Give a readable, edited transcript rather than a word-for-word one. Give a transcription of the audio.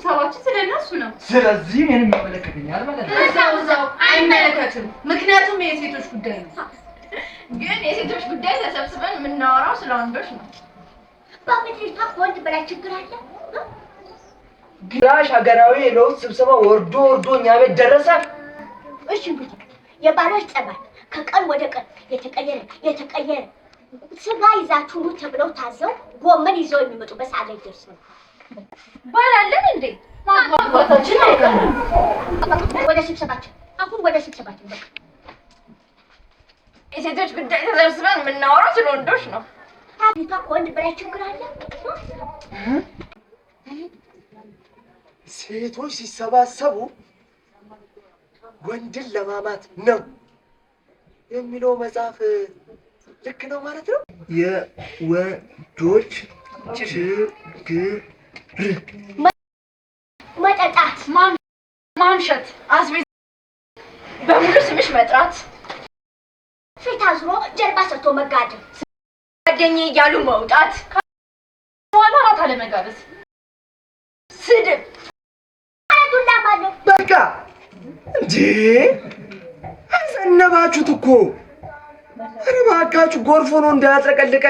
ስብሰባችን ስለነሱ ነው። ስለዚህ እኔንም ይመለከተኛል ማለት ነው። እዛው አይመለከትም። ምክንያቱም የሴቶች ጉዳይ ነው። ግን የሴቶች ጉዳይ ተሰብስበን የምናወራው ስለ ወንዶች ነው። በምድሪቷ ወንድ በላይ ችግር አለ? ግላሽ ሀገራዊ የለውጥ ስብሰባ ወርዶ እኛ ቤት ደረሰ። እሺ እንግዲህ የባሎች ጸባይ ከቀን ወደ ቀን የተቀየረ ስጋ ይዛችሁ ኑ ተብለው ታዘው ጎመን ይዘው የሚመጡበት ሰዓት ላይ ደርሰናል። ባል አለን እንዴ? ማግባታችን አይቀርም። ወደ ስብሰባችን በቃ የሴቶች ጉዳይ ተሰብስበን የምናወራው ስለ ወንዶች ነው። ሀቢቷ ከወንድ በላይ ችግር አለ? ሴቶች ሲሰባሰቡ ወንድን ለማማት ነው የሚለው መጽሐፍ ልክ ነው ማለት ነው። የወንዶች ችግር መጠጣት፣ ማምሸት፣ አስቤዛ በሙሉ ስምሽ መጥራት፣ ፊት አዝሮ ጀርባ ሰጥቶ መጋደም፣ ጓደኛዬ እያሉ መውጣት፣ በኋላ እራት አለመጋበዝ፣ ስድብ፣ ዱላ ማለት በቃ እንዴ አዘነባችሁት እኮ። ኧረ እባካችሁ ጎርፎ ነው እንዳያጥለቀልቀ